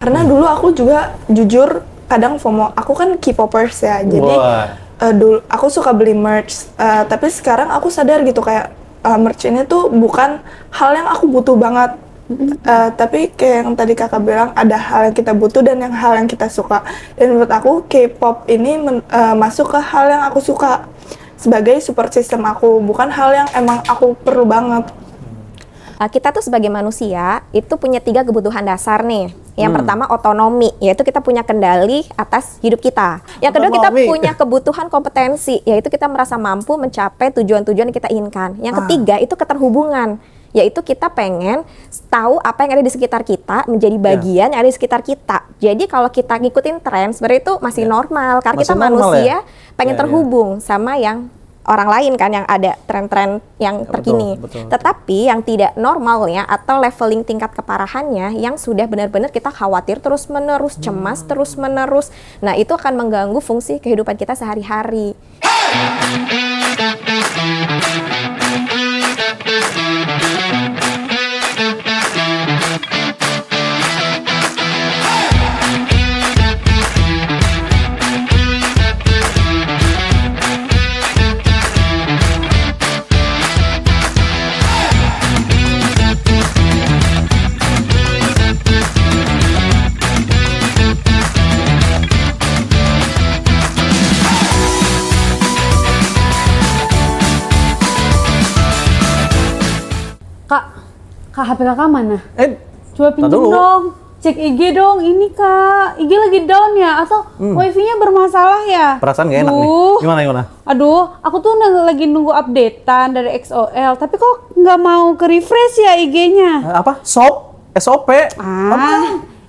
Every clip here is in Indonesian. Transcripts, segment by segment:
Karena dulu aku juga jujur kadang FOMO. Aku kan K-popers ya, jadi dulu aku suka beli merch. Tapi sekarang aku sadar gitu kayak merch ini tuh bukan hal yang aku butuh banget. Tapi kayak yang tadi kakak bilang, ada hal yang kita butuh dan hal yang kita suka. Dan menurut aku K-pop ini masuk ke hal yang aku suka sebagai support system aku, bukan hal yang emang aku perlu banget. Kita tuh sebagai manusia itu punya 3 kebutuhan dasar nih. Yang pertama otonomi, yaitu kita punya kendali atas hidup kita. Yang kedua kita punya kebutuhan kompetensi, yaitu kita merasa mampu mencapai tujuan-tujuan yang kita inginkan. Yang ketiga itu keterhubungan, yaitu kita pengen tahu apa yang ada di sekitar kita, menjadi bagian yang ada di sekitar kita. Jadi kalau kita ngikutin tren, sebenarnya itu masih normal, karena masih kita manusia pengen terhubung sama yang orang lain kan, yang ada tren-tren yang terkini. Betul. Tetapi yang tidak normalnya atau leveling tingkat keparahannya yang sudah benar-benar kita khawatir terus-menerus, cemas terus-menerus. Nah, itu akan mengganggu fungsi kehidupan kita sehari-hari. Kak, HP kakak mana? Coba pinjam dulu. dong. Cek IG dong. Ini kak, IG lagi down ya? Atau wifi-nya bermasalah ya? Perasaan gak enak nih. Gimana? Aduh, aku tuh lagi nunggu updatean dari XOL. Tapi kok nggak mau ke refresh ya IG-nya? Apa? SOP?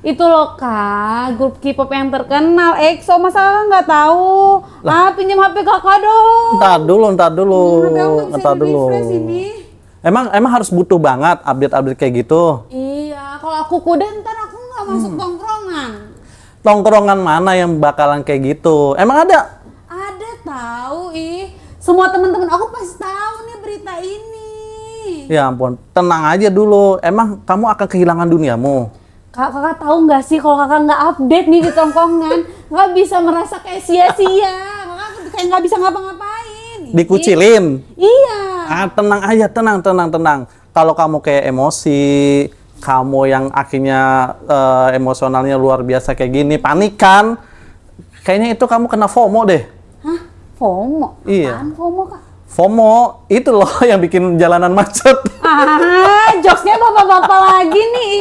Itu loh kak, grup K-pop yang terkenal, EXO, masa kakak nggak tahu? Pinjam HP kakak dong. Ntar dulu. HP aku nggak bisa di-refresh ini. Emang harus butuh banget update kayak gitu? Iya, kalau aku kuda ntar aku nggak masuk tongkrongan. Tongkrongan mana yang bakalan kayak gitu? Emang ada? Ada tahu semua teman-teman aku pasti tahu nih berita ini. Ya ampun, tenang aja dulu. Emang kamu akan kehilangan duniamu? Kakak tahu nggak sih kalau kakak nggak update nih di tongkrongan, nggak bisa merasa kayak sia-sia. Kakak kayak nggak bisa ngapa-ngapain. Dikucilin? Iya. Tenang aja, tenang. Kalau kamu kayak emosi, kamu yang akhirnya emosionalnya luar biasa kayak gini, panikan, kayaknya itu kamu kena FOMO deh. Hah? FOMO? Iya. Apaan FOMO kak? FOMO itu loh yang bikin jalanan macet. Jokesnya bapak-bapak lagi nih.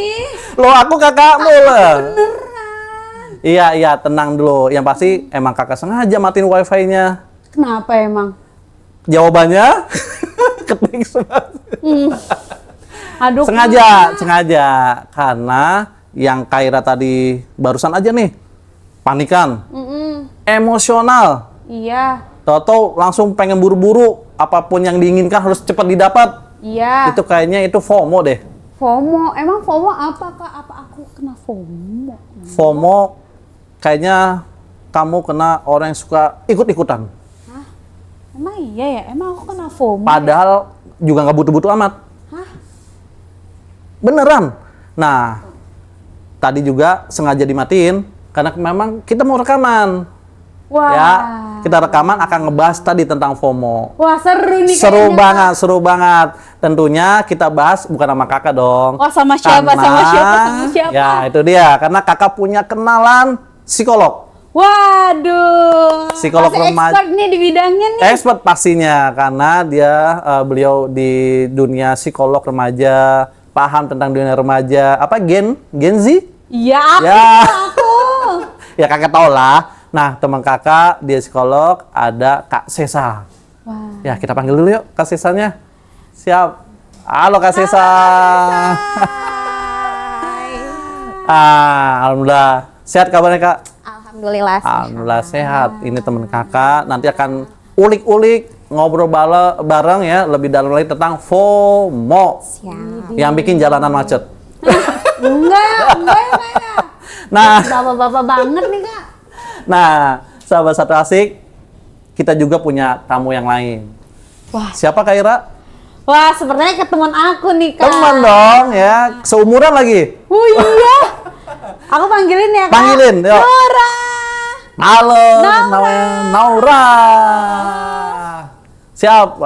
Loh, aku kakakmu lah. Beneran. Iya, tenang dulu. Yang pasti emang kakak sengaja matiin wifi-nya. Kenapa emang? Jawabannya ketik semua. Aduh. Sengaja. Karena yang Kaira tadi barusan aja nih, panikan, emosional. Iya. Tahu-tahu langsung pengen buru-buru, apapun yang diinginkan harus cepat didapat. Iya. Itu kayaknya itu FOMO deh. FOMO, emang FOMO apa kak? Apa aku kena FOMO? FOMO kayaknya kamu kena orang yang suka ikut-ikutan. Hah? Emang iya ya? Emang aku kena FOMO? Padahal juga nggak butuh-butuh amat. Hah? Beneran. Nah, tadi juga sengaja dimatiin karena memang kita mau rekaman. Wah. Ya, kita rekaman akan ngebahas tadi tentang FOMO. Wah, seru nih Seru kayaknya, banget. Tentunya kita bahas bukan sama kakak dong. Wah, sama siapa? Sama siapa? Ya, itu dia. Karena kakak punya kenalan psikolog. Waduh. Psikolog Pasti remaja. expert nih di bidangnya nih. Expert pastinya, karena beliau di dunia psikolog remaja, paham tentang dunia remaja. Apa Gen Z? Iya, aku. Ya kakak tau lah. Nah, teman kakak dia psikolog, ada Kak Sesa. Wah. Ya, kita panggil dulu yuk Kak Sesanya. Siap. Halo Kak Sesa. Alhamdulillah. Sehat kabarnya Kak? Alhamdulillah. Alhamdulillah sehat. Ini teman kakak, nanti akan ulik-ulik, ngobrol bareng ya, lebih dalam lagi tentang FOMO. Siap. Yang bikin jalanan macet. Enggak ya. Nah, Bapak-bapak banget nih kak. Nah, sahabat satu asik, kita juga punya tamu yang lain. Wah. Siapa Kak Ira? Wah, sepertinya ketemuan aku nih kak. Teman dong ya, seumuran lagi. Oh iya. Aku panggilin ya, Kak. Panggilin, yuk. Nora. Halo, namanya Nora. Siap,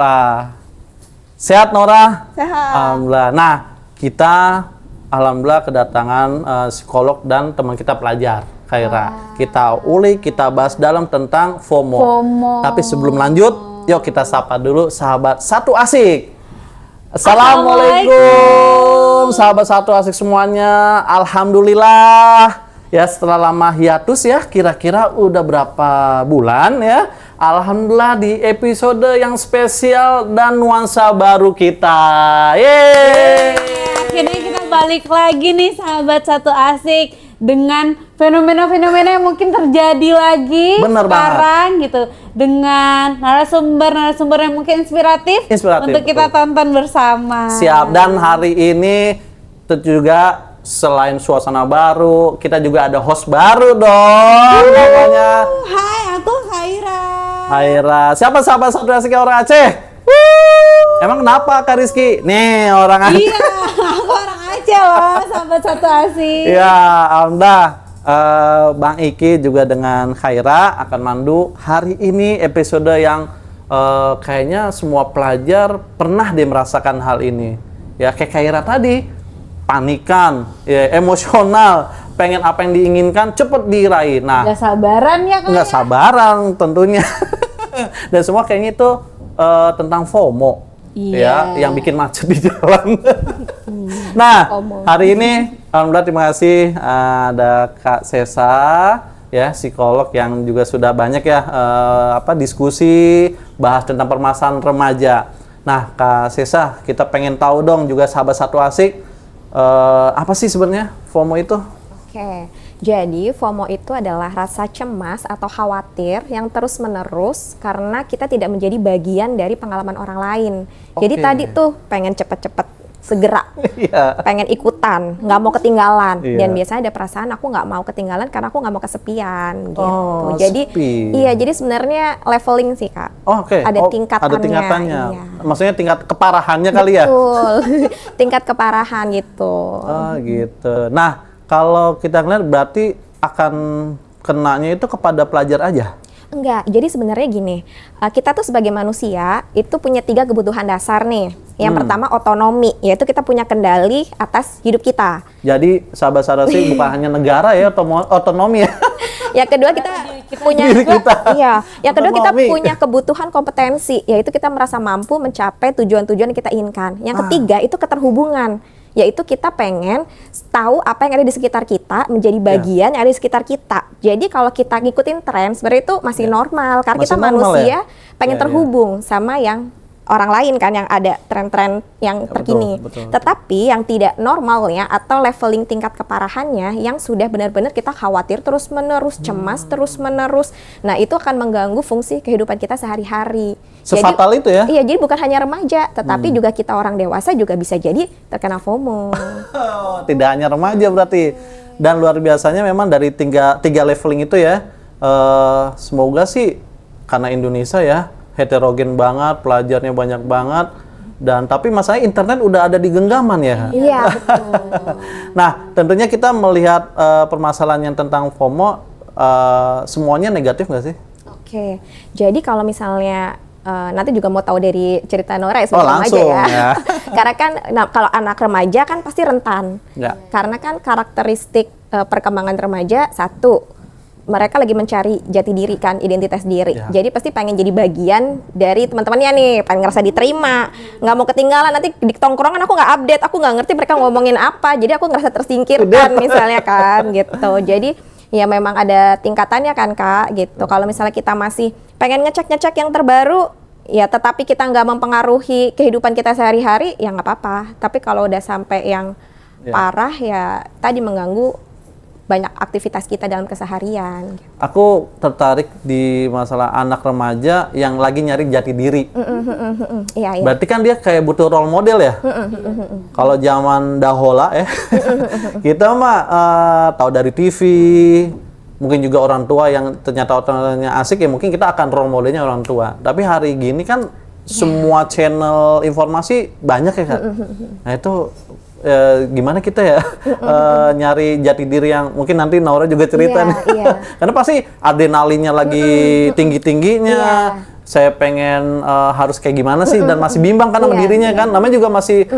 sehat Nora? Sehat. Alhamdulillah. Nah, kita alhamdulillah kedatangan psikolog dan teman kita pelajar, Khaira. Kita ulik, kita bahas dalam tentang FOMO. Tapi sebelum lanjut, yuk kita sapa dulu sahabat satu asik. Assalamualaikum, sahabat satu asik semuanya. Alhamdulillah. Ya setelah lama hiatus ya, kira-kira udah berapa bulan ya. Alhamdulillah di episode yang spesial dan nuansa baru kita. Yeay! Akhirnya kita balik lagi nih sahabat satu asik dengan fenomena-fenomena yang mungkin terjadi lagi Bener sekarang gitu, dengan narasumber yang mungkin inspiratif untuk kita tonton bersama. Siap, dan hari ini tentu juga selain suasana baru, kita juga ada host baru dong. Namanya Hai, aku Khaira. Khaira. Siapa sahabat satu asik orang Aceh? Emang kenapa Kak Rizky? Nih orang Aceh. Iya, aku orang Aceh loh, sahabat satu asik. Ya, alhamdulillah. Bang Iki juga dengan Khaira akan mandu hari ini episode yang kayaknya semua pelajar pernah deh merasakan hal ini. Ya kayak Khaira tadi, panikan, ya, emosional, pengen apa yang diinginkan cepet diraih. Nah, Nggak sabaran ya, Kak? nggak sabaran tentunya. Dan semua kayaknya itu tentang FOMO. Iya. Ya, yang bikin macet di jalan. Nah, hari ini alhamdulillah terima kasih ada Kak Sesa ya, psikolog yang juga sudah banyak ya diskusi bahas tentang permasalahan remaja. Nah, Kak Sesa, kita pengen tahu dong juga sahabat satu asik apa sih sebenarnya FOMO itu? Oke, jadi FOMO itu adalah rasa cemas atau khawatir yang terus-menerus karena kita tidak menjadi bagian dari pengalaman orang lain. Jadi Oke. tadi tuh pengen cepet-cepet segera, Iya. pengen ikutan, nggak mau ketinggalan. Iya. Dan biasanya ada perasaan aku nggak mau ketinggalan karena aku nggak mau kesepian gitu. Oh, Jadi sepi. iya, jadi sebenarnya leveling sih, Kak. Oh, oke. Ada Oh, tingkatannya. Ada tingkatannya. Iya. Maksudnya tingkat keparahannya kali ya? Betul, tingkat keparahan gitu. Oh, gitu. Nah, kalau kita ngeliat berarti akan kenanya itu kepada pelajar aja. Enggak, jadi sebenarnya gini, kita tuh sebagai manusia itu punya 3 kebutuhan dasar nih. Yang pertama otonomi, yaitu kita punya kendali atas hidup kita. Jadi sahabat sarasi bukan hanya negara ya, otonomi ya. Yang kedua kita punya Diri kita. iya, yang kedua kita Otonomi. punya kebutuhan kompetensi, yaitu kita merasa mampu mencapai tujuan-tujuan yang kita inginkan. Yang ketiga itu keterhubungan, yaitu kita pengen tahu apa yang ada di sekitar kita, menjadi bagian yang ada di sekitar kita. Jadi kalau kita ngikutin tren, sebenarnya itu masih normal karena Masih kita normal manusia ya? pengen Ya, ya. terhubung sama yang orang lain kan, yang ada tren-tren yang terkini. betul. Tetapi yang tidak normalnya atau leveling tingkat keparahannya yang sudah benar-benar kita khawatir terus-menerus, cemas terus-menerus. Nah, itu akan mengganggu fungsi kehidupan kita sehari-hari. Sefatal itu ya? Iya, jadi bukan hanya remaja, tetapi juga kita orang dewasa juga bisa jadi terkena FOMO. Oh, tidak hanya remaja berarti. Dan luar biasanya memang dari tiga leveling itu ya. Semoga sih karena Indonesia ya heterogen banget, pelajarnya banyak banget. Dan tapi masalahnya internet udah ada di genggaman ya. Iya, betul. Nah, tentunya kita melihat permasalahan yang tentang FOMO semuanya negatif nggak sih? Oke, jadi kalau misalnya nanti juga mau tahu dari cerita Nora ya, sebagai remaja langsung ya. ya. Karena kan kalau anak remaja kan pasti rentan. Ya. Karena kan karakteristik perkembangan remaja, satu, mereka lagi mencari jati diri kan, identitas diri. Ya. Jadi pasti pengen jadi bagian dari teman-temannya nih, pengen ngerasa diterima, nggak mau ketinggalan. Nanti di tongkrongan aku nggak update, aku nggak ngerti mereka ngomongin apa, jadi aku ngerasa tersingkirkan misalnya kan, gitu. Jadi ya memang ada tingkatannya kan Kak, gitu. Kalau misalnya kita masih pengen ngecek-ngecek yang terbaru, ya tetapi kita nggak mempengaruhi kehidupan kita sehari-hari, ya nggak apa-apa. Tapi kalau udah sampai yang parah, ya tadi mengganggu banyak aktivitas kita dalam keseharian. Aku tertarik di masalah anak remaja yang lagi nyari jati diri. Iya, iya. Berarti kan dia kayak butuh role model ya. Kalau zaman dahola ya, kita mah tahu dari TV, mungkin juga orang tua yang ternyata orangnya asik ya, mungkin kita akan role modelnya orang tua. Tapi hari gini kan semua channel informasi banyak ya Kak. Nah itu gimana kita ya nyari jati diri yang mungkin nanti Naura juga cerita Iya, nih. iya. Karena pasti adrenalinnya lagi tinggi-tingginya. Iya. Saya pengen harus kayak gimana sih dan masih bimbang kan sama Iya, dirinya kan. Namanya juga masih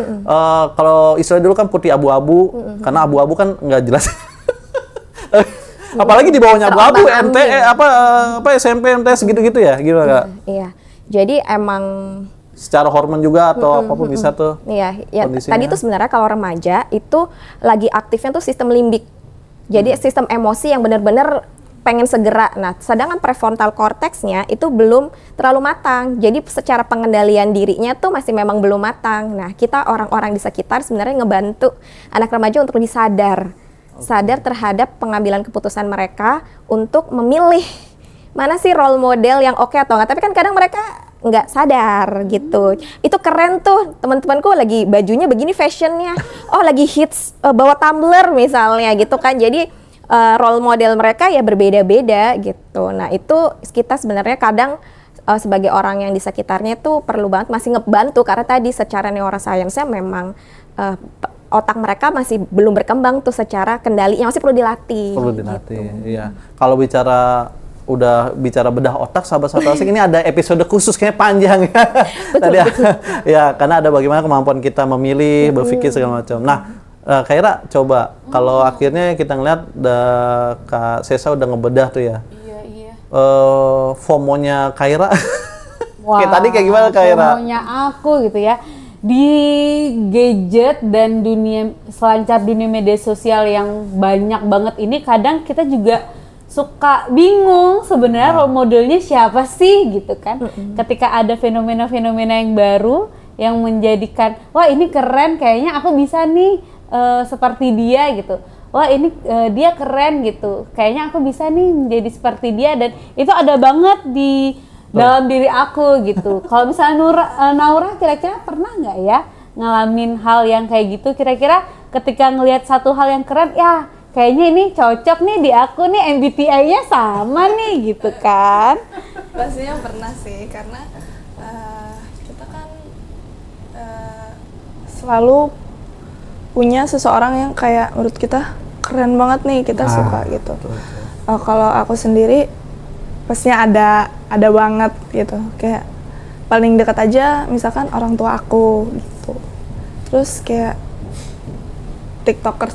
kalau istilah dulu kan putih abu-abu karena abu-abu kan nggak jelas. Apalagi di bawahnya abu-abu MT apa SMP MTS gitu-gitu ya gimana Kak? Iya. Jadi emang Secara hormon juga atau apapun bisa tuh. iya, ya kondisinya. tadi tuh sebenarnya kalau remaja itu lagi aktifnya tuh sistem limbik. Jadi sistem emosi yang benar-benar pengen segera. Nah, sedangkan prefrontal cortexnya itu belum terlalu matang. Jadi secara pengendalian dirinya tuh masih memang belum matang. Nah, kita orang-orang di sekitar sebenarnya ngebantu anak remaja untuk lebih sadar. Sadar terhadap pengambilan keputusan mereka untuk memilih mana sih role model yang oke atau enggak. Tapi kan kadang mereka nggak sadar gitu. Itu keren tuh, teman-temanku lagi bajunya begini fashionnya. Oh, lagi hits bawa tumbler misalnya gitu kan. Jadi role model mereka ya berbeda-beda gitu. Nah, itu kita sebenarnya kadang sebagai orang yang di sekitarnya tuh perlu banget masih ngebantu karena tadi secara neuroscience-nya memang otak mereka masih belum berkembang tuh secara kendali yang masih perlu dilatih. Perlu dilatih, iya. Kalau udah bicara bedah otak, sahabat-sahabat asik, ini ada episode khusus kayaknya panjang ya. Tadi ya, karena ada bagaimana kemampuan kita memilih, berpikir segala macam. Nah, Kaira coba kalau akhirnya kita ngeliat Kak Sesa udah ngebedah tuh ya. Iya. FOMO-nya Kaira. Wah, Kayak tadi kayak gimana Kaira? FOMO-nya aku gitu ya. Di gadget dan selancar dunia media sosial yang banyak banget ini kadang kita juga suka bingung sebenarnya role modelnya siapa sih gitu kan. Ketika ada fenomena-fenomena yang baru yang menjadikan wah ini keren kayaknya aku bisa nih seperti dia gitu. Wah ini dia keren gitu. Kayaknya aku bisa nih menjadi seperti dia dan itu ada banget di dalam diri aku gitu. Kalau misalnya Naura kira-kira pernah nggak ya ngalamin hal yang kayak gitu? Kira-kira ketika ngelihat satu hal yang keren ya kayaknya ini cocok nih di aku nih MBTI-nya sama nih gitu kan. Pastinya pernah sih karena kita kan selalu punya seseorang yang kayak menurut kita keren banget nih, kita suka gitu. Kalau aku sendiri pastinya ada banget gitu, kayak paling dekat aja misalkan orang tua aku gitu. Terus kayak tiktokers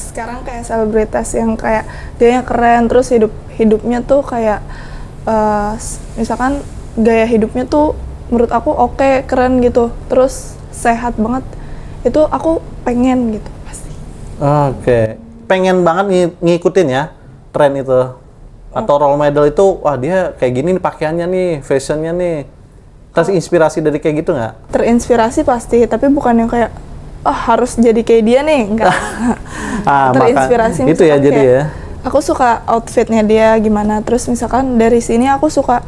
sekarang kayak selebritas yang kayak dia keren, terus hidupnya tuh kayak misalkan gaya hidupnya tuh menurut aku oke, keren gitu, terus sehat banget, itu aku pengen gitu pasti. Oke. Pengen banget ngikutin ya tren itu atau role model itu, wah dia kayak gini nih pakaiannya nih, fashionnya nih. Terus inspirasi dari kayak gitu nggak? Terinspirasi pasti, tapi bukan yang kayak harus jadi kayak dia nih, enggak. Terinspirasi itu ya jadi ya. Aku suka outfitnya dia gimana, terus misalkan dari sini aku suka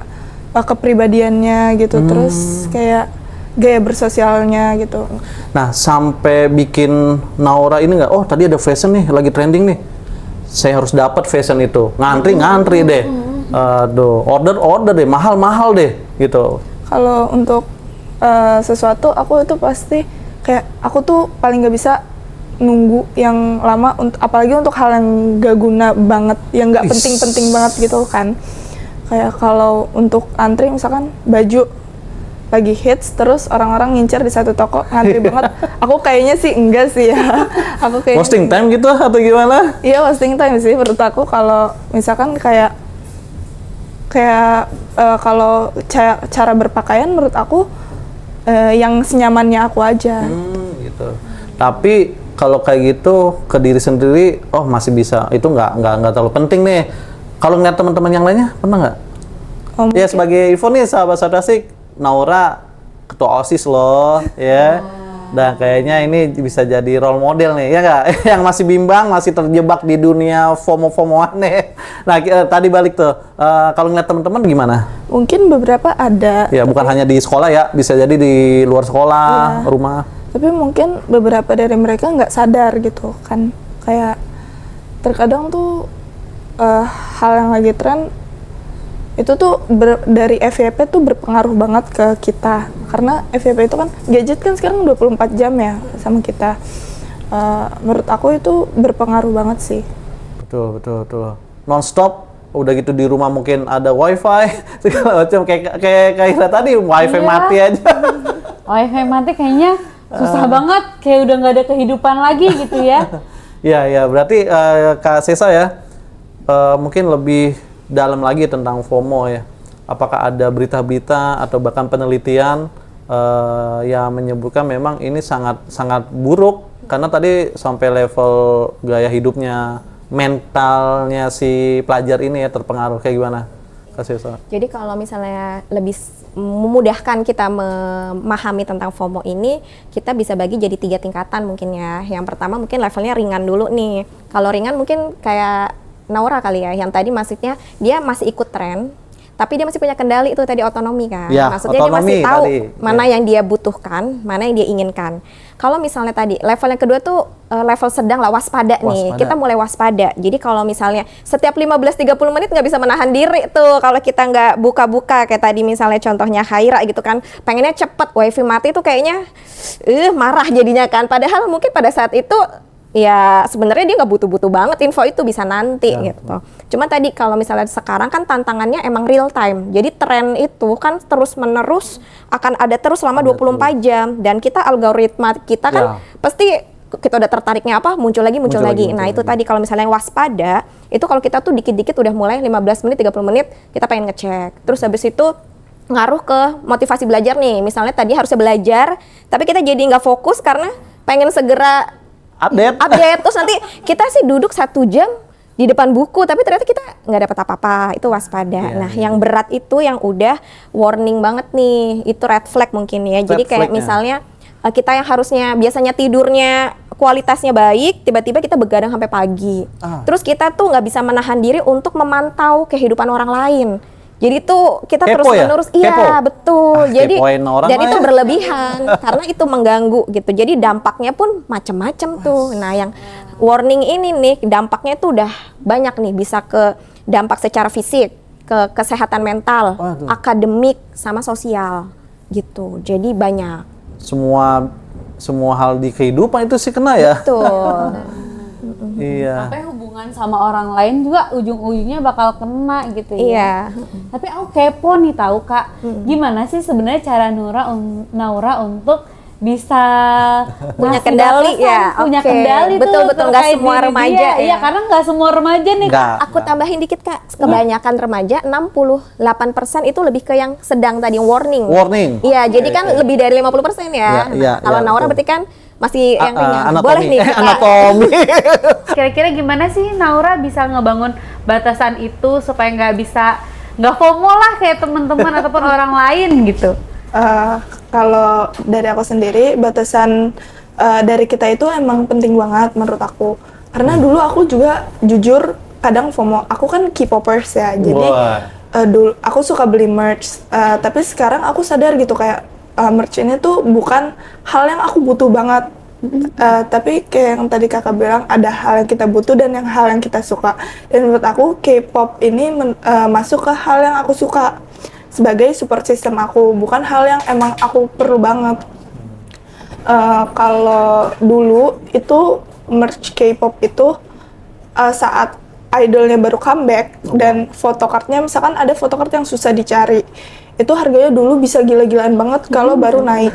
kepribadiannya gitu, terus kayak gaya bersosialnya gitu. Nah, sampai bikin Naura ini nggak, oh tadi ada fashion nih, lagi trending nih, saya harus dapat fashion itu, ngantri deh, order deh, mahal deh gitu. Kalau untuk sesuatu aku itu pasti kayak aku tuh paling nggak bisa nunggu yang lama, apalagi untuk hal yang gak guna banget, yang nggak penting-penting banget gitu kan. Kayak kalau untuk antri misalkan baju lagi hits, terus orang-orang ngincer di satu toko, ngantri banget. Aku kayaknya sih enggak sih ya. Aku kayaknya Wasting time gitu atau gimana? Iya, wasting time sih menurut aku. Kalau misalkan kayak kalau cara berpakaian menurut aku yang senyamannya aku aja. Gitu. Tapi kalau kayak gitu ke diri sendiri, oh masih bisa. Itu nggak terlalu penting nih. Kalau ngeliat teman-teman yang lainnya, pernah nggak? Ya sebagai info nih sahabat-sahabat asik, Naura ketua OSIS loh, ya. Dan kayaknya ini bisa jadi role model nih, ya nggak? Yang masih bimbang, masih terjebak di dunia FOMO-FOMOan nih. Nah, tadi balik tuh, kalau ngeliat teman-teman gimana? Mungkin beberapa ada. Ya, bukan hanya di sekolah ya, bisa jadi di luar sekolah, rumah. Tapi mungkin beberapa dari mereka nggak sadar gitu kan. Kayak terkadang tuh hal yang lagi tren itu tuh dari FYP tuh berpengaruh banget ke kita. Karena FYP itu kan gadget kan sekarang 24 jam ya sama kita. Menurut aku itu berpengaruh banget sih. Betul. Non-stop, udah gitu di rumah mungkin ada wifi, segala macam kayak Ira tadi, wifi mati aja. Wifi mati kayaknya susah banget, kayak udah nggak ada kehidupan lagi gitu ya. Ya, berarti Kak Sesa ya, mungkin lebih dalam lagi tentang FOMO ya. Apakah ada berita-berita atau bahkan penelitian yang menyebutkan memang ini sangat buruk karena tadi sampai level gaya hidupnya, mentalnya si pelajar ini ya terpengaruh. Kayak gimana, Kak Sesa? Jadi kalau misalnya lebih memudahkan kita memahami tentang FOMO ini, kita bisa bagi jadi 3 tingkatan mungkin ya. Yang pertama mungkin levelnya ringan dulu nih. Kalau ringan mungkin kayak Naura kali ya, yang tadi maksudnya dia masih ikut tren, tapi dia masih punya kendali itu tadi otonomi kan. Ya, maksudnya dia masih tahu tadi. mana yang dia butuhkan, mana yang dia inginkan. Kalau misalnya tadi level yang kedua tuh level sedang lah, waspada nih. Kita mulai waspada. Jadi kalau misalnya setiap 15-30 menit nggak bisa menahan diri tuh kalau kita nggak buka-buka kayak tadi misalnya contohnya Haira gitu kan, pengennya cepet, wifi mati tuh kayaknya marah jadinya kan. Padahal mungkin pada saat itu ya sebenarnya dia nggak butuh-butuh banget, info itu bisa nanti gitu. Cuma tadi kalau misalnya sekarang kan tantangannya emang real time. Jadi tren itu kan terus-menerus akan ada terus selama 24 jam dan kita algoritma kita kan pasti kita udah tertariknya apa muncul lagi. Nah, itu tadi kalau misalnya yang waspada itu kalau kita tuh dikit-dikit udah mulai 15 menit 30 menit kita pengen ngecek. Terus habis itu ngaruh ke motivasi belajar nih. Misalnya tadi harusnya belajar tapi kita jadi nggak fokus karena pengen segera update. Terus nanti kita sih duduk 1 jam di depan buku, tapi ternyata kita nggak dapat apa-apa. Itu waspada. Yang berat itu yang udah warning banget nih. Itu red flag mungkin ya. Jadi kayak misalnya kita yang harusnya biasanya tidurnya kualitasnya baik, tiba-tiba kita begadang sampai pagi. Terus kita tuh nggak bisa menahan diri untuk memantau kehidupan orang lain. Jadi tuh kita terus-menerus, iya betul. Jadi dan itu berlebihan karena itu mengganggu gitu. Jadi dampaknya pun macam-macam tuh. Nah, yang warning ini nih dampaknya tuh udah banyak nih, bisa ke dampak secara fisik, ke kesehatan mental, akademik sama sosial gitu. Jadi banyak. Semua hal di kehidupan itu sih kena ya. Betul. Iya. Sampai hubungan sama orang lain juga ujung-ujungnya bakal kena gitu ya. Iya. Tapi aku kepo nih tahu Kak, gimana sih sebenarnya cara Naura untuk bisa punya ngasih kendali batasan, ya. punya kendali betul tuh nggak terkait semua diri remaja dia. ya. Iya, karena nggak semua remaja nih Kak. Aku tambahin dikit Kak, kebanyakan remaja 68% itu lebih ke yang sedang tadi, yang warning. Iya, jadi kan lebih dari 50% ya. Kalau Naura berarti kan masih yang ringan. Boleh nih kita. Anatomi. Kira-kira gimana sih Naura bisa ngebangun batasan itu supaya nggak FOMO lah kayak teman-teman ataupun orang lain gitu? Kalau dari aku sendiri, batasan dari kita itu emang penting banget menurut aku. Karena dulu aku juga jujur kadang FOMO. Aku kan K-popers ya, jadi dulu aku suka beli merch. Tapi sekarang aku sadar gitu kayak merch ini tuh bukan hal yang aku butuh banget. Tapi kayak yang tadi kakak bilang, ada hal yang kita butuh dan yang hal yang kita suka. Dan menurut aku K-pop ini masuk ke hal yang aku suka sebagai support system aku, bukan hal yang emang aku perlu banget. Kalau dulu itu merch K-pop itu saat idolnya baru comeback dan photocardnya, misalkan ada photocard yang susah dicari, itu harganya dulu bisa gila-gilaan banget kalau baru naik.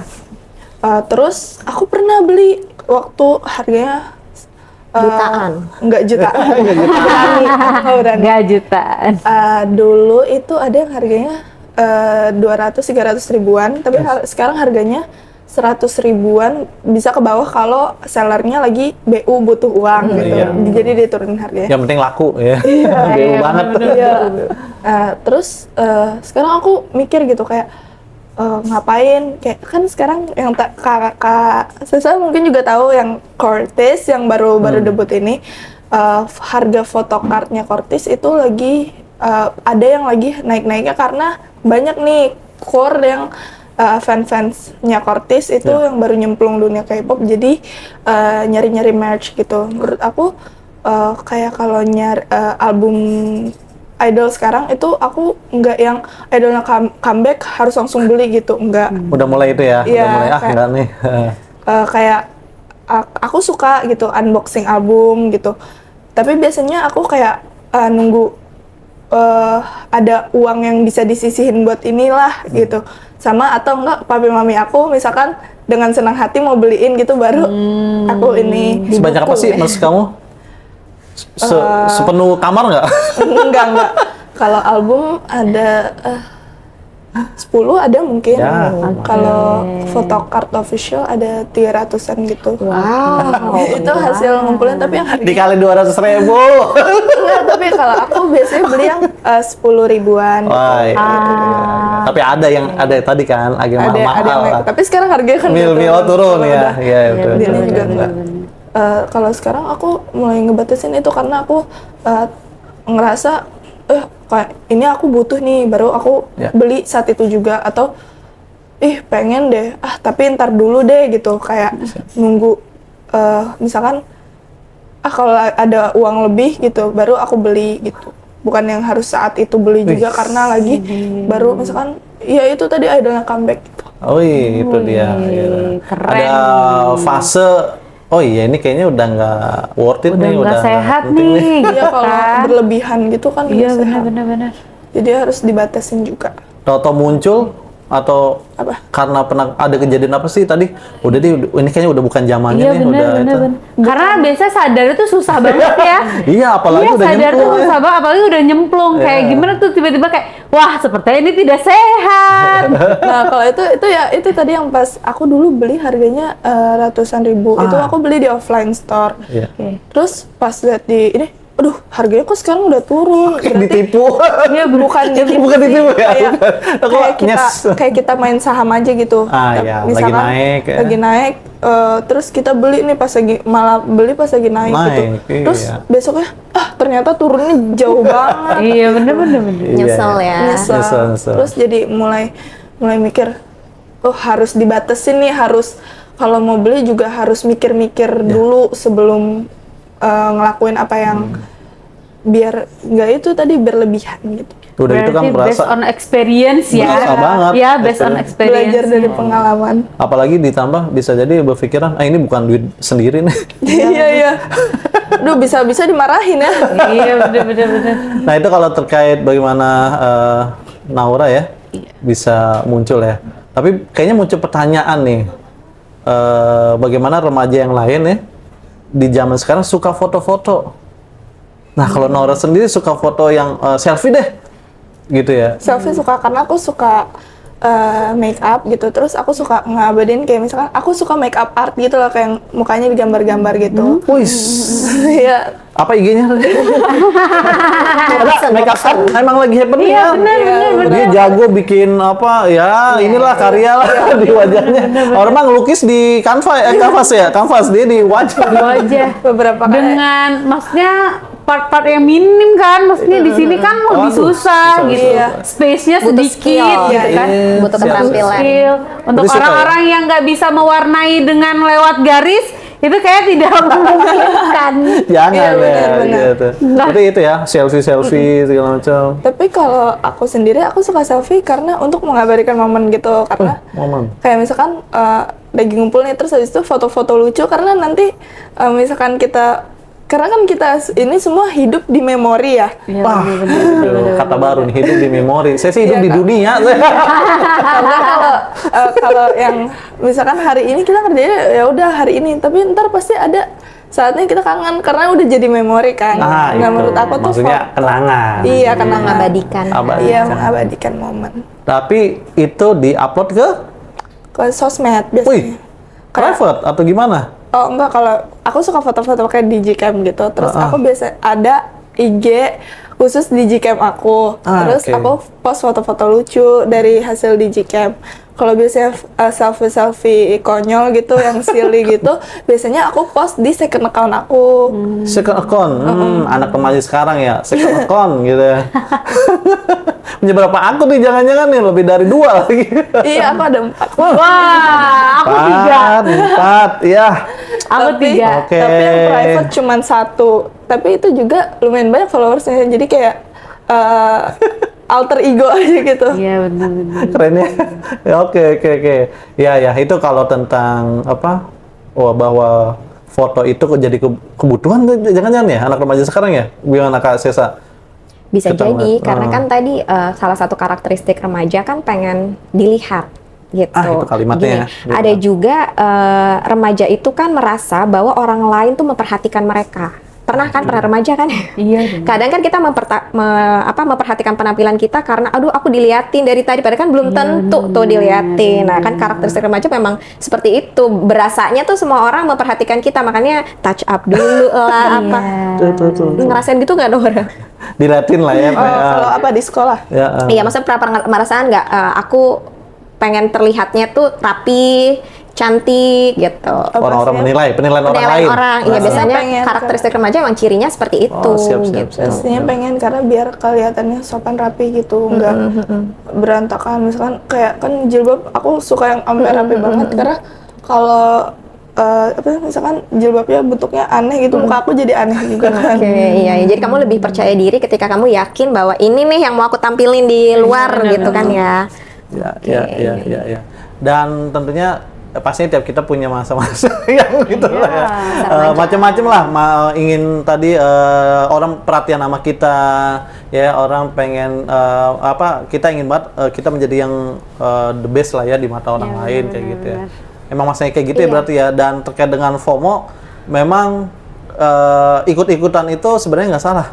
Terus aku pernah beli waktu harganya Enggak jutaan. Enggak jutaan. Dulu itu ada yang harganya 200-300 ribuan, tapi sekarang harganya 100 ribuan, bisa ke bawah kalau sellernya lagi BU butuh uang gitu. Jadi dia turunin harganya. Yang penting laku ya. BU banget. Terus sekarang aku mikir gitu kayak ngapain, kayak kan sekarang yang kakak Sesa mungkin juga tahu yang Cortez yang baru debut ini, harga photocardnya Cortez itu lagi ada yang lagi naik-naiknya karena banyak nih core yang fans-fansnya Cortez itu yang baru nyemplung dunia K-pop, jadi nyari-nyari merch gitu. Menurut aku kayak kalau nyari album idol sekarang itu aku nggak yang idolnya comeback harus langsung beli gitu, enggak. Udah mulai itu ya? Iya, Udah mulai, kayak- enggak nih. Kayak aku suka gitu unboxing album gitu. Tapi biasanya aku kayak nunggu ada uang yang bisa disisihin buat inilah gitu. Sama atau enggak papi mami aku misalkan dengan senang hati mau beliin gitu baru aku ini Sebanyak apa didukung sih ya. maksud kamu? Sepenuh kamar nggak? Enggak. Kalau album ada 10 ada mungkin. Ya, Kalau photocard official ada 300-an gitu. Wow. Itu hasil ngumpulin tapi yang harga Dikali 200.000. enggak, tapi kalau aku biasanya beli yang 10 ribuan gitu. Wah, iya. Tapi ada yang ada tadi kan, agak Ada mahal yang lah. tapi sekarang harganya kan Mil turun ya. udah. Iya, itu. Di ini juga enggak. Kalau sekarang aku mulai ngebatasin itu karena aku ngerasa kayak ini aku butuh nih, baru aku Ya. beli saat itu juga, atau pengen deh tapi ntar dulu deh gitu, kayak nunggu misalkan kalau ada uang lebih gitu baru aku beli gitu, bukan yang harus saat itu beli juga karena lagi baru misalkan ya itu tadi idolnya comeback gitu. Oh iya, itu dia. Gitu. keren. Ada fase, oh iya ini kayaknya udah nggak worth it Udah nih, nggak udah nggak sehat penting nih. Iya, gitu kalau kan. berlebihan gitu kan Iya nggak sehat. benar. Jadi harus dibatasin juga. Tahu-tahu muncul atau Apa? karena pernah ada kejadian apa sih tadi? Udah deh, ini kayaknya udah bukan zamannya Iya nih, benar udah itu. benar. Karena biasa sadar itu susah banget ya. Iya, apalagi Iya udah sadar tuh nyemplung ya. susah banget, apalagi udah nyemplung. Kayak Iya. gimana tuh tiba-tiba kayak, wah sepertinya ini tidak sehat. Nah kalau itu ya itu tadi yang pas aku dulu beli harganya ratusan ribu, itu aku beli di offline store. Iya. Terus pas lihat di ini, aduh harganya kok sekarang udah turun. Kayak ditipu. Iya bukan ditipu Bukan sih. ditipu ya? Kayak, Bukan. Aku kayak kita main saham aja gitu. Ah, iya, lagi Misalkan naik ya. lagi naik, terus kita beli nih pas lagi malah beli pas lagi naik, gitu. Naik, Terus iya. besoknya ternyata turunnya jauh banget. Iya benar. Nyesel ya. Nyesel. Nyesel. Terus jadi mulai mikir, harus dibatasin nih, harus kalau mau beli juga harus mikir-mikir dulu sebelum ngelakuin apa yang biar nggak itu tadi berlebihan gitu. Udah itu kan Berarti based berasa, on experience ya. berasa banget. Ya based on experience. Belajar dari pengalaman. apalagi ditambah bisa jadi berpikiran, ini bukan duit sendiri nih. Iya. Duh bisa-bisa dimarahin ya. Iya benar. Nah itu kalau terkait bagaimana Naura ya bisa muncul ya. Tapi kayaknya muncul pertanyaan nih, bagaimana remaja yang lain ya di zaman sekarang suka foto-foto. Nah kalau Naura sendiri suka foto yang selfie deh, gitu ya. Selfie suka karena aku suka make up gitu. Terus aku suka ngabadin kayak misalkan aku suka make up art gitu loh, kayak mukanya digambar-gambar gitu. Wih, Iya. apa IG-nya? Ada makeup art, emang lagi happening ya. benar. Dia jago bikin apa ya, inilah karya lah di wajahnya. Orang mah ngelukis di kanvas dia di wajah. Wajah. Beberapa kali. Dengan maksudnya part-part yang minim kan, maksudnya di sini kan lebih Waduh, susah susah, gitu. Iya. Space-nya Butuh sedikit skill, gitu kan. Iya, butuh siap. keterampilan. Skill. Untuk Tapi suka orang-orang yang nggak bisa mewarnai dengan lewat garis, itu kayak tidak memungkinkan. Jangan Iya, ya, benar. gitu. Berarti itu ya, selfie segala macam. Tapi kalau aku sendiri aku suka selfie karena untuk mengabadikan momen gitu, karena Momen. kayak misalkan lagi ngumpul nih terus habis itu foto-foto lucu, karena nanti misalkan karena kan kita ini semua hidup di memori ya. Wah, kata baru nih, hidup di memori. Saya sih hidup Iya, di Kak. dunia. Karena kalau yang misalkan hari ini kita kerjanya ya udah hari ini, tapi ntar pasti ada saatnya kita kangen karena udah jadi memori kan. Nah, itu. menurut aku tuh Maksudnya kenangan. iya kenangan. Mengabadikan. Iya mengabadikan momen. Tapi itu di-upload ke Sosmed wih, biasanya. private atau gimana? Oh enggak, kalau aku suka foto-foto pakai digicam gitu. Terus aku biasa ada IG khusus digicam aku. Terus oke. aku post foto-foto lucu dari hasil digicam. Kalau biasanya selfie konyol gitu, yang silly gitu, biasanya aku post di second account aku. Second account, anak remaja sekarang ya, second account gitu ya. Punya berapa akun nih, jangan-jangan nih, lebih dari 2 lagi. Iya, aku ada 4. Wah, aku 3. 4, ya. Aku 3. Oke. Tapi yang private cuman 1. Tapi itu juga lumayan banyak followersnya. Jadi kayak eh, alter ego aja gitu. Iya benar-benar. Keren ya. Ya, oke. Ya itu kalau tentang apa? Bahwa foto itu kok jadi kebutuhan jangan-jangan ya anak remaja sekarang ya? Gimana Kak Sesa? Bisa Kita jadi, ngeliat, karena kan tadi salah satu karakteristik remaja kan pengen dilihat gitu. Itu kalimatnya. Gini, ada juga remaja itu kan merasa bahwa orang lain tuh memperhatikan mereka. Pernah kan, pernah remaja kan? Iya. Kadang kan kita memperhatikan penampilan kita karena aduh aku diliatin dari tadi, padahal kan belum tentu tuh diliatin. Nah kan karakteristik remaja memang seperti itu, berasanya tuh semua orang memperhatikan kita, makanya touch up dulu lah apa. Tuh. Ngerasain gitu nggak Nora? Dilatin lah ya. Oh, kalau apa di sekolah? Ya, Iya, maksudnya pernah merasakan nggak aku pengen terlihatnya tuh rapi, cantik gitu. orang-orang penilaian orang Penilaian lain. orang, iya biasanya pengen karakteristik remaja emang cirinya seperti itu. siap. Gitu. Pastinya pengen karena biar kelihatannya sopan rapi gitu, nggak berantakan. Misalkan kayak kan jilbab aku suka yang ampe rapi banget karena kalau misalkan jilbabnya bentuknya aneh gitu, muka aku jadi aneh juga kan. Oke, iya. Jadi kamu lebih percaya diri ketika kamu yakin bahwa ini nih yang mau aku tampilin di luar gitu kan ya. Ya. Dan tentunya pastinya tiap kita punya masa-masa yang gitu lah ya. Macam-macam lah, ingin tadi orang perhatian sama kita, ya orang pengen kita ingin banget kita menjadi yang the best lah ya di mata orang lain kayak gitu ya. Emang masanya kayak gitu ya berarti ya. Dan terkait dengan FOMO, memang ikut-ikutan itu sebenarnya nggak salah.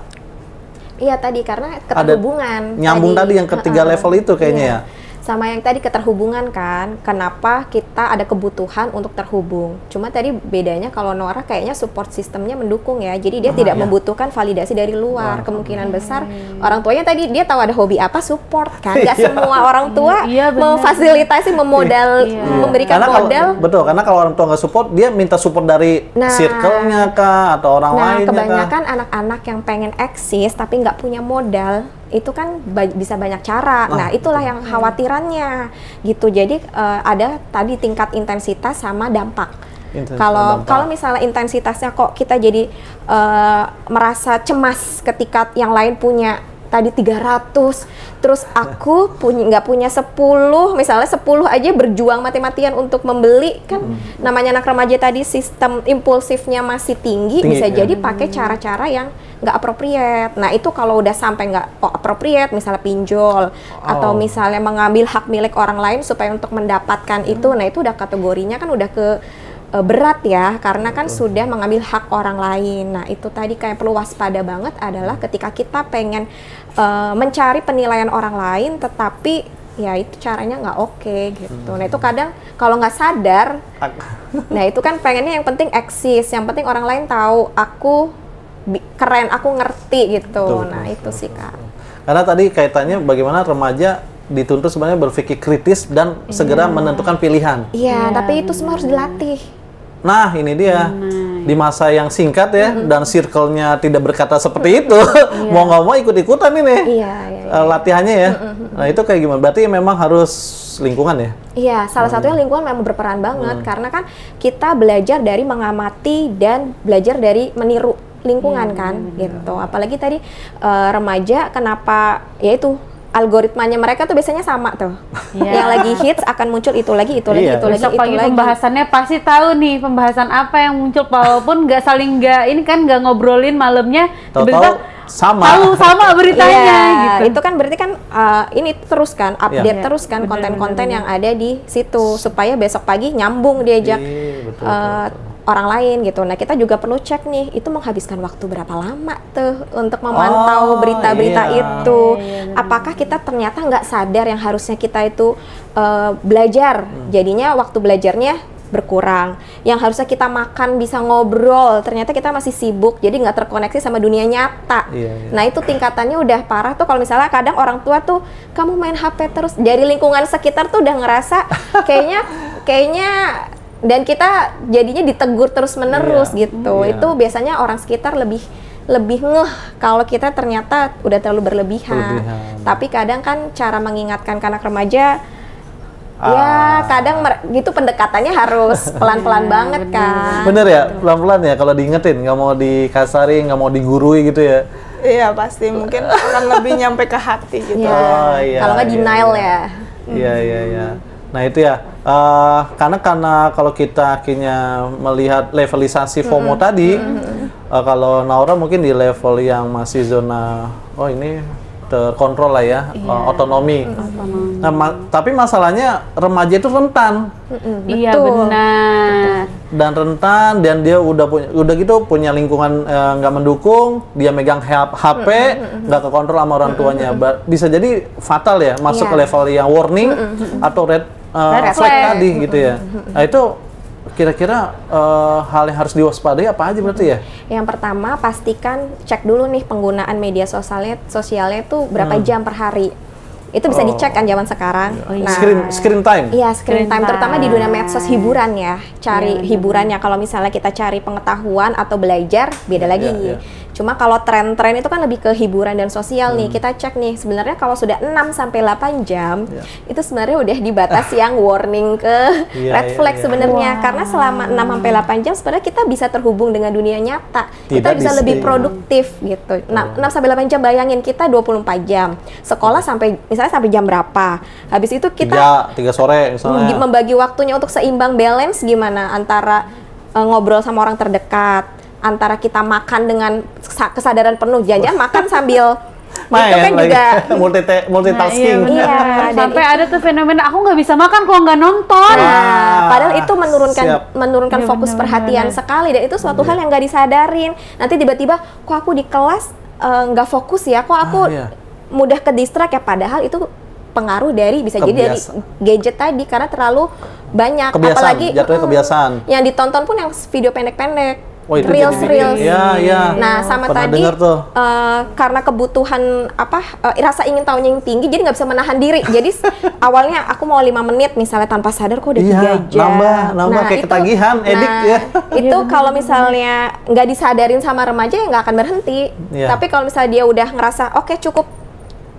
Iya tadi karena keterhubungan. Nyambung tadi yang ketiga level itu kayaknya ya. Sama yang tadi keterhubungan kan, kenapa kita ada kebutuhan untuk terhubung. Cuma tadi bedanya kalau Nora kayaknya support sistemnya mendukung ya, jadi dia tidak membutuhkan validasi dari luar. Kemungkinan besar orang tuanya tadi dia tahu ada hobi apa, support kan. Gak semua orang tua memfasilitasi, memberikan modal. Betul, karena kalau orang tua nggak support, dia minta support dari circle-nya kah atau orang lainnya kah? Kebanyakan anak-anak yang pengen eksis tapi nggak punya modal, itu kan bisa banyak cara. Nah, itulah yang khawatirannya gitu. Jadi ada tadi tingkat intensitas sama dampak. Kalau misalnya intensitasnya kok kita jadi merasa cemas ketika yang lain punya tadi 300, terus aku nggak punya 10, misalnya 10 aja berjuang mati-matian untuk membeli kan, namanya anak remaja tadi sistem impulsifnya masih tinggi bisa jadi pakai cara-cara yang nggak appropriate. Nah itu kalau udah sampai nggak appropriate, misalnya pinjol atau misalnya mengambil hak milik orang lain supaya untuk mendapatkan itu, nah itu udah kategorinya kan udah ke berat ya, karena kan sudah mengambil hak orang lain. Nah itu tadi kayak perlu waspada banget adalah ketika kita pengen mencari penilaian orang lain, tetapi ya itu caranya nggak oke gitu. Nah itu kadang kalau nggak sadar, nah itu kan pengennya yang penting eksis, yang penting orang lain tahu aku keren, aku ngerti gitu. Nah itu sih Kak. Karena tadi kaitannya bagaimana remaja dituntut sebenarnya berpikir kritis dan segera menentukan pilihan. Iya, tapi itu semua harus dilatih. Nah, ini dia. Di masa yang singkat ya, dan circle-nya tidak berkata seperti itu, mau nggak mau ikut-ikutan ini. Latihannya ya. Nah, itu kayak gimana? Berarti memang harus lingkungan ya? Iya, salah satunya lingkungan memang berperan banget, karena kan kita belajar dari mengamati dan belajar dari meniru lingkungan kan, gitu. Apalagi tadi remaja, kenapa, ya itu, algoritmanya mereka tuh biasanya sama tuh. Yang lagi hits akan muncul itu lagi. Besok pagi pembahasannya pasti tahu nih pembahasan apa yang muncul, walaupun ini kan nggak ngobrolin malamnya, tiba-tiba sama beritanya gitu. Itu kan berarti kan ini terus kan update terus kan konten-konten yang ada di situ supaya besok pagi nyambung diajak orang lain gitu. Nah kita juga perlu cek nih, itu menghabiskan waktu berapa lama tuh untuk memantau berita-berita itu. Apakah kita ternyata nggak sadar yang harusnya kita itu belajar, jadinya waktu belajarnya berkurang. Yang harusnya kita makan bisa ngobrol, ternyata kita masih sibuk, jadi nggak terkoneksi sama dunia nyata. Nah itu tingkatannya udah parah tuh. Kalau misalnya kadang orang tua tuh, kamu main HP terus, dari lingkungan sekitar tuh udah ngerasa kayaknya dan kita jadinya ditegur terus menerus gitu. Itu biasanya orang sekitar lebih ngeh kalau kita ternyata udah terlalu berlebihan. Tapi kadang kan cara mengingatkan ke anak remaja, ya kadang gitu pendekatannya harus pelan-pelan banget kan. Bener ya, pelan-pelan ya kalau diingetin, nggak mau dikasarin, nggak mau digurui gitu ya. Iya pasti mungkin akan lebih nyampe ke hati gitu. Ya. Oh, iya, Kalau nggak iya, denial iya. ya. Iya iya iya. Nah itu ya, karena kalau kita akhirnya melihat levelisasi FOMO tadi, kalau Naura mungkin di level yang masih zona, oh ini terkontrol lah ya, otonomi. Nah, tapi masalahnya remaja itu rentan Iya Betul. benar. dan dia udah gitu punya lingkungan nggak mendukung, dia megang HP, nggak kekontrol sama orang tuanya. Bisa jadi fatal ya, masuk Iya. ke level yang warning atau red Red flag flag. tadi gitu ya. Nah itu kira-kira hal yang harus diwaspadai apa aja berarti ya? Yang pertama pastikan cek dulu nih penggunaan media sosialnya tuh berapa jam per hari. Itu bisa dicek kan zaman sekarang. Screen time. Iya, screen time, Screen terutama di time. dunia medsos hiburan ya. Cari hiburannya. Kalau misalnya kita cari pengetahuan atau belajar, beda lagi. Iya, iya. Cuma kalau tren-tren itu kan lebih ke hiburan dan sosial nih. Kita cek nih, sebenarnya kalau sudah 6 sampai 8 jam, itu sebenarnya udah di batas yang warning ke Iya, red iya, flag iya. sebenarnya. Karena selama 6 sampai 8 jam sebenarnya kita bisa terhubung dengan dunia nyata. Kita Tidak bisa lebih di- produktif gitu. Nah, 6 sampai 8 jam, bayangin kita 24 jam. Sekolah sampai misalnya sampai jam berapa? Habis itu kita 3 sore misalnya. membagi waktunya untuk seimbang, balance gimana antara ngobrol sama orang terdekat, antara kita makan dengan kesadaran penuh, jangan makan sambil Main itu kan lagi. juga multitasking. Nah, iya, Iya, benar. dan Sampai ada tuh fenomena aku nggak bisa makan kalau nggak nonton. Nah, padahal itu siap. menurunkan Iya, fokus benar, perhatian benar. sekali, dan itu suatu hal yang nggak disadarin. Nanti tiba-tiba kok aku di kelas nggak fokus ya, kok aku iya. mudah ke distract ya, padahal itu pengaruh dari bisa jadi dari gadget tadi karena terlalu banyak, Kebiasaan, apalagi jatuhnya kebiasaan. yang ditonton pun yang video pendek-pendek, Oh, itu jadi bikin. reels. Iya, iya. Nah, sama Pernah tadi denger tuh. karena kebutuhan rasa ingin tahunya yang tinggi, jadi nggak bisa menahan diri. Jadi awalnya aku mau 5 menit misalnya, tanpa sadar kok udah 3 Iya, jam. nambah kayak ketagihan, edik ya. Itu kalau misalnya nggak disadarin sama remaja ya nggak akan berhenti. Iya. Tapi kalau misalnya dia udah ngerasa oke cukup,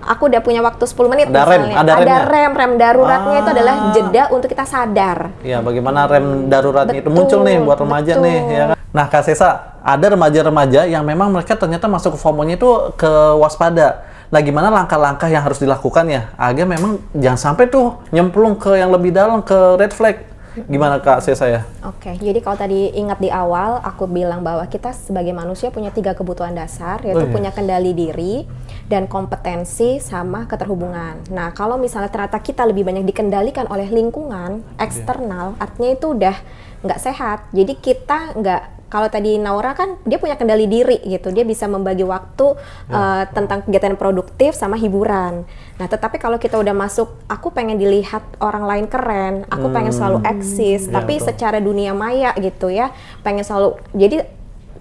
aku udah punya waktu 10 menit Ada rem, misalnya. ada remnya. rem daruratnya itu adalah Ah. jeda untuk kita sadar. Ya, bagaimana rem daruratnya itu Betul, muncul nih buat remaja betul. nih, ya kan? Nah, Kak Sesa, ada remaja-remaja yang memang mereka ternyata masuk ke FOMO-nya itu ke waspada. Nah, gimana langkah-langkah yang harus dilakukan ya? Agar memang jangan sampai tuh nyemplung ke yang lebih dalam, ke red flag. Gimana Kak Sesa ya? Oke, jadi kalau tadi ingat di awal, aku bilang bahwa kita sebagai manusia punya 3 kebutuhan dasar, yaitu Oh, iya. punya kendali diri, dan kompetensi, sama keterhubungan. Nah, kalau misalnya ternyata kita lebih banyak dikendalikan oleh lingkungan eksternal, artinya itu udah nggak sehat. Jadi kita nggak, kalau tadi Naura kan dia punya kendali diri gitu, dia bisa membagi waktu tentang kegiatan produktif sama hiburan. Nah, tetapi kalau kita udah masuk, aku pengen dilihat orang lain keren, aku pengen selalu eksis, Iya, tapi betul. secara dunia maya gitu ya, pengen selalu, jadi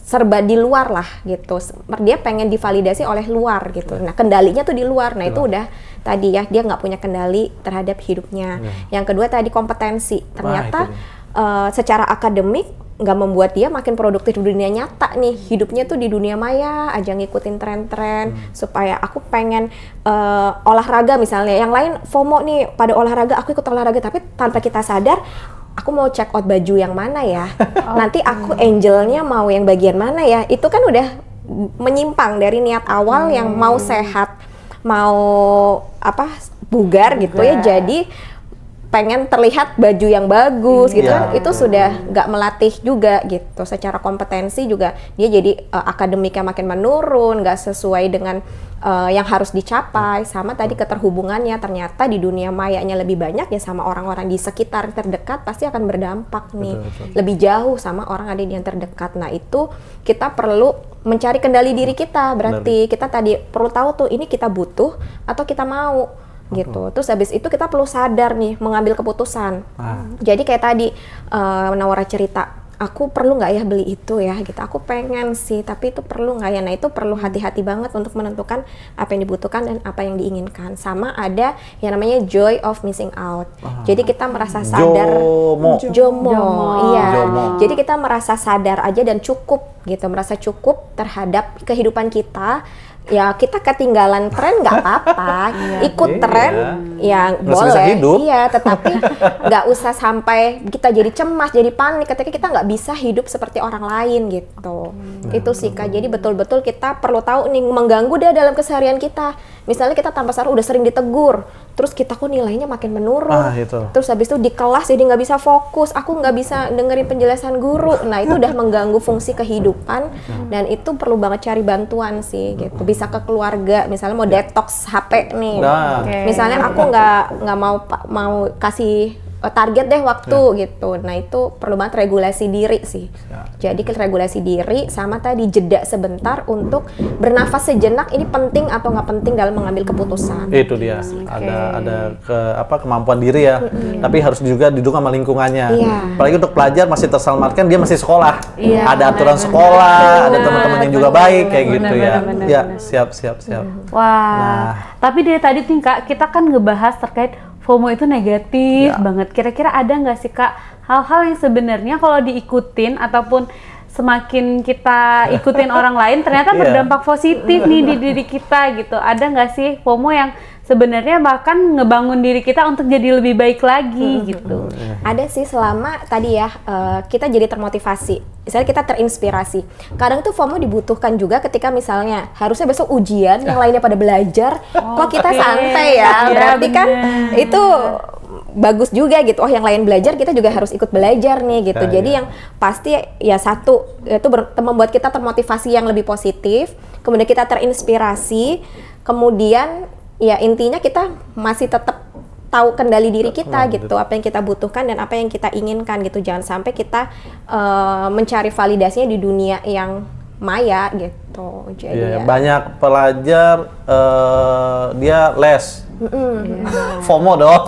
serba di luar lah gitu. Dia pengen divalidasi oleh luar gitu. Nah, kendalinya tuh di luar. Nah, itu udah tadi ya, dia nggak punya kendali terhadap hidupnya. Yang kedua tadi kompetensi. Ternyata secara akademik nggak membuat dia makin produktif di dunia nyata nih, hidupnya tuh di dunia maya aja ngikutin tren-tren. Supaya aku pengen olahraga misalnya, yang lain FOMO nih pada olahraga, aku ikut olahraga, tapi tanpa kita sadar aku mau check out baju yang mana ya, nanti aku angelnya mau yang bagian mana ya, itu kan udah menyimpang dari niat awal yang mau sehat, mau bugar gitu ya, jadi pengen terlihat baju yang bagus gitu kan, itu sudah nggak melatih juga gitu. Secara kompetensi juga dia jadi akademiknya makin menurun, nggak sesuai dengan yang harus dicapai. Sama tadi keterhubungannya, ternyata di dunia mayanya lebih banyak ya sama orang-orang di sekitar terdekat, pasti akan berdampak nih lebih jauh sama orang ada di yang terdekat. Nah, itu kita perlu mencari kendali diri kita, berarti kita tadi perlu tahu tuh ini kita butuh atau kita mau gitu. Terus habis itu kita perlu sadar nih mengambil keputusan. Jadi kayak tadi Naura cerita, aku perlu nggak ya beli itu ya gitu. Aku pengen sih, tapi itu perlu nggak ya? Nah, itu perlu hati-hati banget untuk menentukan apa yang dibutuhkan dan apa yang diinginkan. Sama ada yang namanya joy of missing out. Jadi kita merasa sadar. Jomo. Iya. Jomo. Jadi kita merasa sadar aja dan cukup gitu, merasa cukup terhadap kehidupan kita ya kita ketinggalan tren nggak apa-apa, ikut tren ya Masih bisa boleh, hidup. iya, tetapi nggak usah sampai kita jadi cemas, jadi panik ketika kita nggak bisa hidup seperti orang lain gitu. Itu sih Kak, jadi betul-betul kita perlu tahu nih mengganggu deh dalam keseharian kita. Misalnya kita tanpa sadar udah sering ditegur, terus kita kok nilainya makin menurun, Itu. terus habis itu di kelas jadi nggak bisa fokus, aku nggak bisa dengerin penjelasan guru, nah itu udah mengganggu fungsi kehidupan dan itu perlu banget cari bantuan sih gitu. Bisa ke keluarga, misalnya mau detox HP nih, Nah. misalnya aku nggak mau kasih target deh waktu gitu, nah itu perlu banget regulasi diri sih. Jadi regulasi diri sama tadi jeda sebentar untuk bernafas sejenak, ini penting atau nggak penting dalam mengambil keputusan. Itu dia, ada kemampuan diri ya, tapi harus juga didukung sama lingkungannya. Iya. Apalagi untuk pelajar masih terselamatkan, dia masih sekolah, Iya, ada aturan benar, sekolah, benar. ada teman-teman yang juga baik kayak benar, gitu ya. benar, Ya, benar. siap. Wah, tapi dari tadi nih Kak, kita kan ngebahas terkait FOMO itu negatif banget. Kira-kira ada nggak sih Kak hal-hal yang sebenarnya kalau diikutin ataupun semakin kita ikutin orang lain ternyata berdampak positif nih di diri kita gitu. Ada nggak sih FOMO yang sebenarnya bahkan ngebangun diri kita untuk jadi lebih baik lagi gitu? Ada sih selama tadi ya kita jadi termotivasi, misalnya kita terinspirasi. Kadang tuh FOMO dibutuhkan juga ketika misalnya harusnya besok ujian, yang lainnya pada belajar, kok kita santai ya? Iya, Berarti kan bener. itu bagus juga gitu. Oh, yang lain belajar, kita juga harus ikut belajar nih gitu. Jadi yang pasti ya satu itu membuat kita termotivasi yang lebih positif, kemudian kita terinspirasi, kemudian ya intinya kita masih tetap tahu kendali diri kita gitu, apa yang kita butuhkan dan apa yang kita inginkan gitu. Jangan sampai kita mencari validasinya di dunia yang maya gitu. Jadi ya. Banyak pelajar dia les. FOMO dong.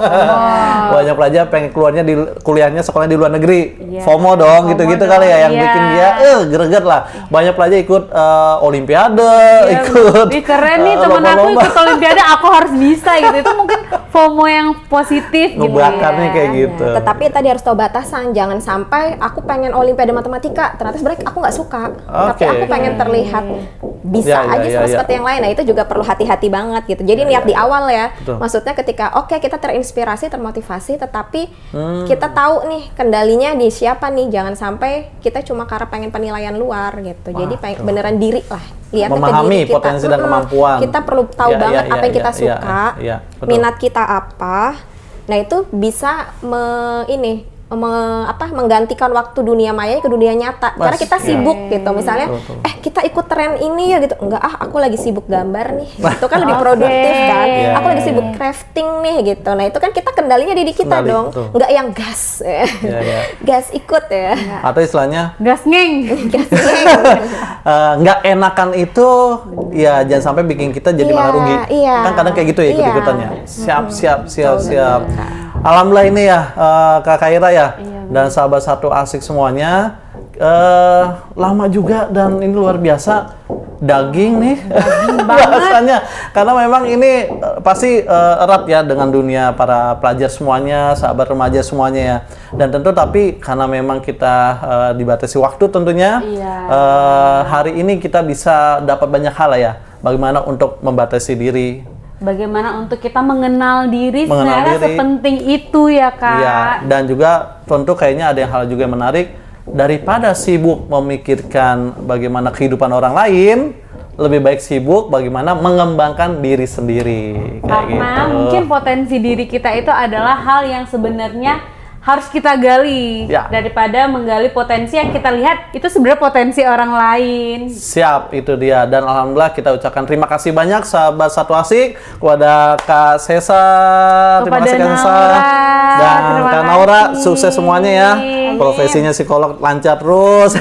Banyak pelajar pengen keluarnya di kuliahnya sekolahnya di luar negeri. FOMO dong, gitu-gitu kali ya yang bikin dia greget lah. Banyak pelajar ikut olimpiade, ikut Keren nih temen aku lomba-lomba. ikut olimpiade, aku harus bisa gitu. Itu mungkin FOMO yang positif gitu Ngebakarnya ya. kayak gitu. Tetapi tadi harus tahu batasan, jangan sampai aku pengen olimpiade matematika, ternyata sebenarnya aku nggak suka, tapi aku pengen terlihat bisa aja sama seperti yang lain. Nah itu juga perlu hati-hati banget gitu. Jadi niat di awal ya, maksudnya ketika kita terinspirasi, termotivasi, tetapi kita tahu nih kendalinya di siapa nih, jangan sampai kita cuma karena pengen penilaian luar gitu. Jadi beneran diri lah, lihat ke Memahami diri kita. potensi dan kemampuan. Kita perlu tahu banget apa yang kita suka, betul. minat kita apa. Nah itu bisa menggantikan waktu dunia maya ke dunia nyata. Karena kita sibuk gitu. Misalnya, kita ikut tren ini ya gitu. Enggak, aku lagi sibuk gambar nih. Itu kan lebih produktif kan. Aku lagi sibuk crafting nih gitu. Nah itu kan kita kendalinya diri kita dong. Enggak yang gas. Gas ikut ya. Atau istilahnya Gas ngeng. Gas nggak enakan itu ya jangan sampai bikin kita jadi malah rugi. Kan kadang kayak gitu ya ikut-ikutannya. Siap. Alhamdulillah ini ya Kak Khaira ya dan sahabat satu asik semuanya lama juga dan ini luar biasa daging nih bahasannya karena memang ini pasti erat ya dengan dunia para pelajar semuanya, sahabat remaja semuanya ya dan tentu tapi karena memang kita dibatasi waktu tentunya hari ini kita bisa dapat banyak hal ya bagaimana untuk membatasi diri. Bagaimana untuk kita mengenal diri sebenarnya sepenting itu ya Kak. Iya, dan juga tentu kayaknya ada hal juga yang menarik daripada sibuk memikirkan bagaimana kehidupan orang lain, lebih baik sibuk bagaimana mengembangkan diri sendiri. Karena gitu. mungkin potensi diri kita itu adalah hal yang sebenarnya harus kita gali daripada menggali potensi yang kita lihat itu sebenarnya potensi orang lain. Siap, itu dia. Dan alhamdulillah kita ucapkan terima kasih banyak sahabat Satu Asik kepada Kak Sesa, terima kasih Kak Sesa dan Kak Naura, sukses semuanya ya. Profesinya psikolog lancar terus.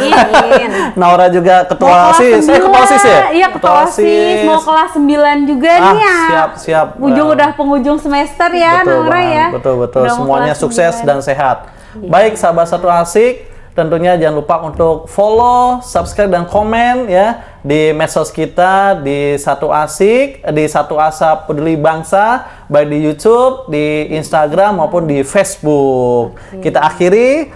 Naura juga ketua OSIS. Saya ketua OSIS ya? Iya, ketua OSIS. Mau kelas 9 juga nih ya. Siap. Udah penghujung semester ya, Naura ya. Betul. Semuanya sukses dan sehat. Baik, sahabat Satu Asik, tentunya jangan lupa untuk follow, subscribe, dan komen ya. di medsos kita, di Satu Asik, di Satu Asa Peduli Bangsa, baik di YouTube, di Instagram maupun di Facebook. Kita akhiri,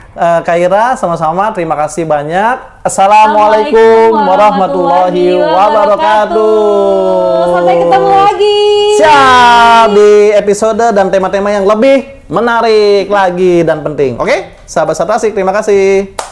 Kaira, sama-sama terima kasih banyak. Assalamualaikum warahmatullahi wabarakatuh. Sampai ketemu lagi. Siap, di episode dan tema-tema yang lebih menarik lagi dan penting. Oke, sahabat Satu Asik, terima kasih.